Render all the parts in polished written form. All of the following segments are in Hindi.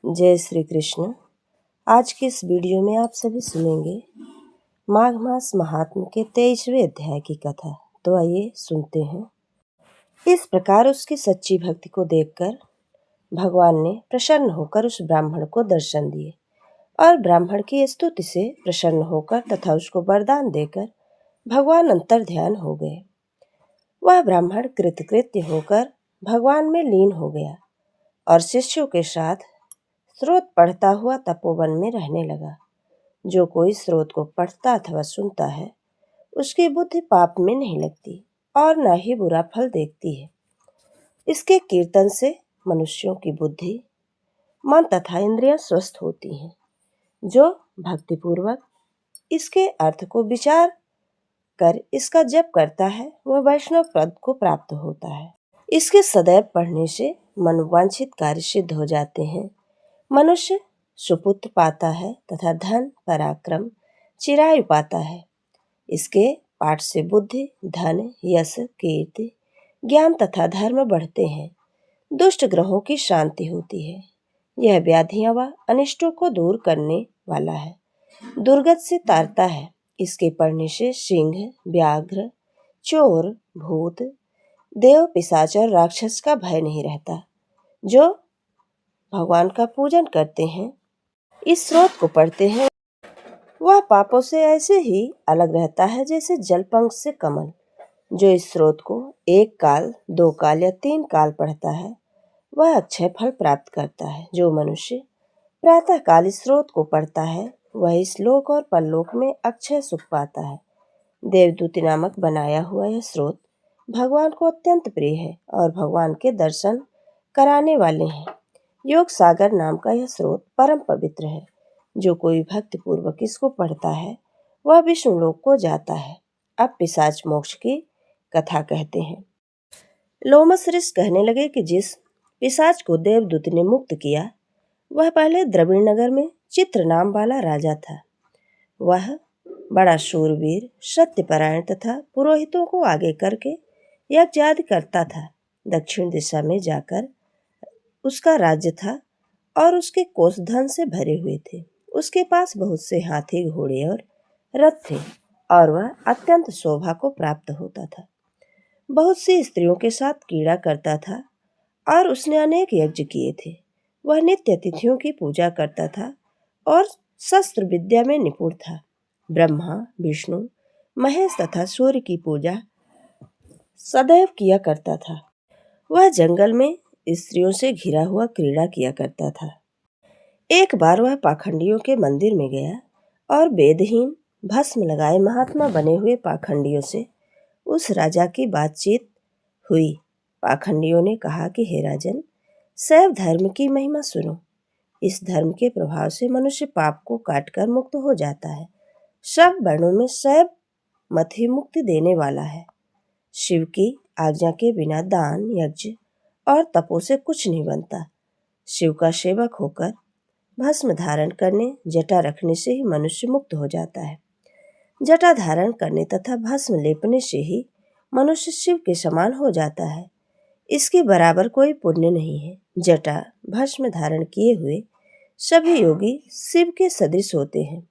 जय श्री कृष्ण। आज के इस वीडियो में आप सभी सुनेंगे माघ मास महात्म्य के 23वें अध्याय की कथा। तो आइए सुनते हैं। इस प्रकार उसकी सच्ची भक्ति को देखकर भगवान ने प्रसन्न होकर उस ब्राह्मण को दर्शन दिए और ब्राह्मण की स्तुति से प्रसन्न होकर तथा उसको वरदान देकर भगवान अंतर्ध्यान हो गए। वह ब्राह्मण कृतकृत्य होकर भगवान में लीन हो गया और शिष्यों के साथ स्रोत पढ़ता हुआ तपोवन में रहने लगा। जो कोई स्रोत को पढ़ता अथवा सुनता है उसकी बुद्धि पाप में नहीं लगती और न ही बुरा फल देखती है। इसके कीर्तन से मनुष्यों की बुद्धि, मन तथा इंद्रियां स्वस्थ होती हैं। जो भक्तिपूर्वक इसके अर्थ को विचार कर इसका जप करता है वह वैष्णव पद को प्राप्त होता है। इसके सदैव पढ़ने से मनोवांछित कार्य सिद्ध हो जाते हैं। मनुष्य सुपुत्र पाता है तथा धन, पराक्रम, चिरायु पाता है। इसके पाठ से बुद्धि, धन, यश, कीर्ति, ज्ञान तथा धर्म बढ़ते हैं। दुष्ट ग्रहों की शांति होती है। यह व्याधियां व अनिष्टों को दूर करने वाला है। दुर्गत से तारता है। इसके पढ़ने से सिंह, व्याघ्र, चोर, भूत, देव, पिशाच और राक्षस का भय नहीं रहता। जो भगवान का पूजन करते हैं, इस स्रोत को पढ़ते हैं, वह पापों से ऐसे ही अलग रहता है जैसे जलपंख से कमल। जो इस स्रोत को 1 काल, 2 काल या 3 काल पढ़ता है वह अक्षय फल प्राप्त करता है। जो मनुष्य प्रातः काल इस स्रोत को पढ़ता है वह इस लोक और परलोक में अक्षय सुख पाता है। देवदूती नामक बनाया हुआ यह स्रोत भगवान को अत्यंत प्रिय है और भगवान के दर्शन कराने वाले हैं। योग सागर नाम का यह स्रोत परम पवित्र है। जो कोई भक्ति पूर्वक इसको पढ़ता है वह विष्णु लोक को जाता है। अब पिशाच मोक्ष की कथा कहते हैं। लोमस ऋषि कहने लगे कि जिस पिशाच को देवदूत ने मुक्त किया वह पहले द्रविड़ नगर में चित्र नाम वाला राजा था। वह बड़ा शूरवीर, सत्यपरायण तथा पुरोहितों को आगे करके यज्ञ आदि करता था। दक्षिण दिशा में जाकर उसका राज्य था और उसके कोष धन से भरे हुए थे। उसके पास बहुत से हाथी, घोड़े और रथ थे और वह अत्यंत शोभा को प्राप्त होता था। बहुत सी स्त्रियों के साथ क्रीड़ा करता था और उसने अनेक यज्ञ किए थे। वह नित्य तिथियों की पूजा करता था और शस्त्र विद्या में निपुण था। ब्रह्मा, विष्णु, महेश तथा सूर्य की पूजा सदैव किया करता था। वह जंगल में स्त्रियों से घिरा हुआ क्रीड़ा किया करता था। एक बार वह पाखंडियों के मंदिर में गया और वेदहीन, भस्म लगाए महात्मा बने हुए पाखंडियों से उस राजा की बातचीत हुई। पाखंडियों ने कहा कि हे राजन, शैव धर्म की महिमा सुनो। इस धर्म के प्रभाव से मनुष्य पाप को काटकर मुक्त हो जाता है। सब वर्णों में शैव मत ही मुक्ति देने वाला है। शिव की आज्ञा के बिना दान, यज्ञ और तपों से कुछ नहीं बनता। शिव का सेवक होकर भस्म धारण करने, जटा रखने से ही मनुष्य मुक्त हो जाता है। जटा धारण करने तथा भस्म लेपने से ही मनुष्य शिव के समान हो जाता है। इसके बराबर कोई पुण्य नहीं है। जटा, भस्म धारण किए हुए सभी योगी शिव के सदृश होते हैं।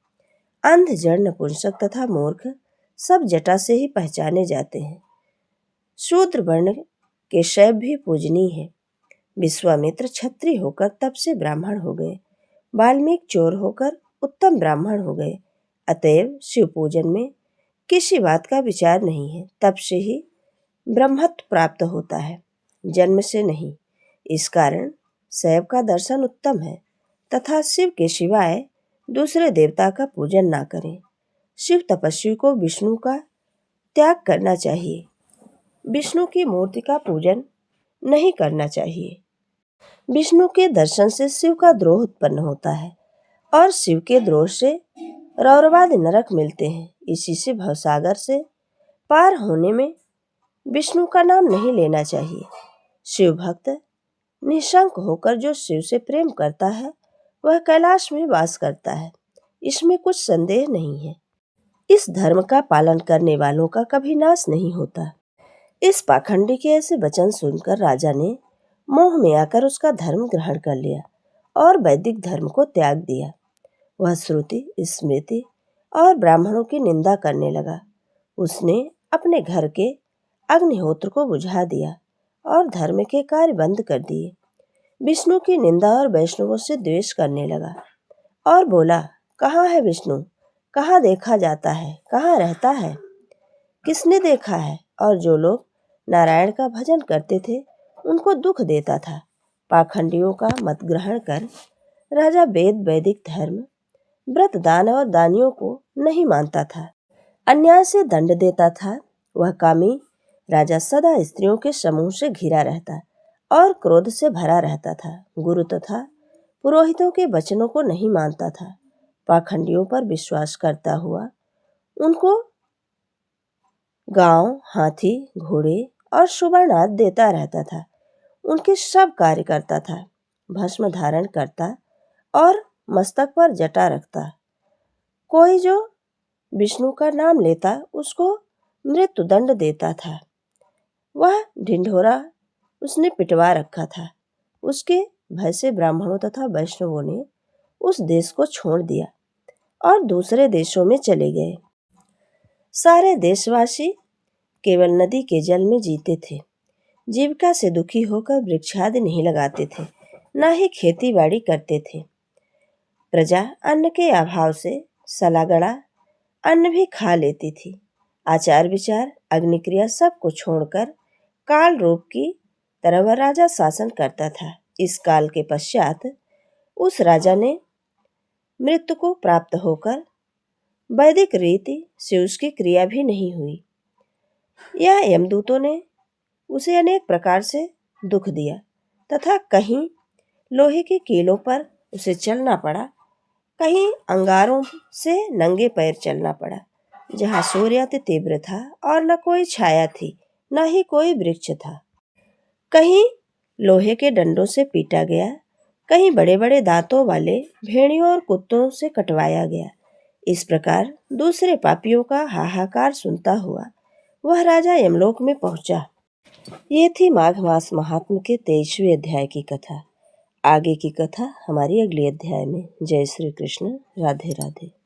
अंध, जड़, नपुंसक तथा मूर्ख सब जटा से ही पहचाने जाते हैं। शूद्र वर्ण के शैव भी पूजनीय है। विश्वामित्र क्षत्रिय होकर तप से ब्राह्मण हो गए। वाल्मीकि चोर होकर उत्तम ब्राह्मण हो गए। अतएव शिव पूजन में किसी बात का विचार नहीं है। तप से ही ब्रह्मत्व प्राप्त होता है, जन्म से नहीं। इस कारण शैव का दर्शन उत्तम है तथा शिव के सिवाय दूसरे देवता का पूजन ना करें। शिव तपस्वी को विष्णु का त्याग करना चाहिए। विष्णु की मूर्ति का पूजन नहीं करना चाहिए। विष्णु के दर्शन से शिव का द्रोह उत्पन्न होता है और शिव के द्रोह से रौरवाद नरक मिलते हैं। इसी से भवसागर से पार होने में विष्णु का नाम नहीं लेना चाहिए। शिव भक्त निशंक होकर जो शिव से प्रेम करता है वह कैलाश में वास करता है, इसमें कुछ संदेह नहीं है। इस धर्म का पालन करने वालों का कभी नाश नहीं होता। इस पाखंडी के ऐसे वचन सुनकर राजा ने मोह में आकर उसका धर्म ग्रहण कर लिया और वैदिक धर्म को त्याग दिया। वह श्रुति, स्मृति और ब्राह्मणों की निंदा करने लगा। उसने अपने घर के अग्निहोत्र को बुझा दिया और धर्म के कार्य बंद कर दिए। विष्णु की निंदा और वैष्णवों से द्वेष करने लगा और बोला, कहाँ है विष्णु? कहाँ देखा जाता है? कहाँ रहता है? किसने देखा है? और जो लोग नारायण का भजन करते थे उनको दुख देता था। पाखंडियों का मत ग्रहण कर राजा वेद, वैदिक धर्म, व्रत, दान और दानियों को नहीं मानता था, अन्याय से दंड देता था। वह कामी राजा सदा स्त्रियों के समूह से घिरा रहता और क्रोध से भरा रहता था। गुरु तथा पुरोहितों के वचनों को नहीं मानता था। पाखंडियों पर विश्वास करता हुआ उनको गांव, हाथी, घोड़े और सुवर्ण आदि देता रहता था। उनके सब कार्य करता था। भस्म धारण करता और मस्तक पर जटा रखता। कोई जो विष्णु का नाम लेता उसको मृत्यु दंड देता था। वह ढिंढोरा उसने पिटवा रखा था। उसके भय से ब्राह्मणों तथा वैष्णवों ने उस देश को छोड़ दिया और दूसरे देशों में चले गए। सारे देशवासी केवल नदी के जल में जीते थे। जीविका से दुखी होकर वृक्षादि नहीं लगाते थे, न ही खेती बाड़ी करते थे। प्रजा अन्न के अभाव से सलागड़ा अन्न भी खा लेती थी। आचार विचार, अग्निक्रिया सब को छोड़कर काल रूप की तरह वह राजा शासन करता था। इस काल के पश्चात उस राजा ने मृत्यु को प्राप्त होकर वैदिक रीति से उसकी क्रिया भी नहीं हुई। यह यमदूतों ने उसे अनेक प्रकार से दुख दिया तथा कहीं लोहे के कीलों पर उसे चलना पड़ा, कहीं अंगारों से नंगे पैर चलना पड़ा। जहाँ सूर्य अति तीव्र था और न कोई छाया थी, न ही कोई वृक्ष था। कहीं लोहे के डंडों से पीटा गया, कहीं बड़े बड़े दांतों वाले भेड़ियों और कुत्तों से कटवाया गया। इस प्रकार दूसरे पापियों का हाहाकार सुनता हुआ वह राजा यमलोक में पहुंचा। ये थी माघ मास महात्म्य के 23वें अध्याय की कथा। आगे की कथा हमारी अगले अध्याय में। जय श्री कृष्ण। राधे राधे।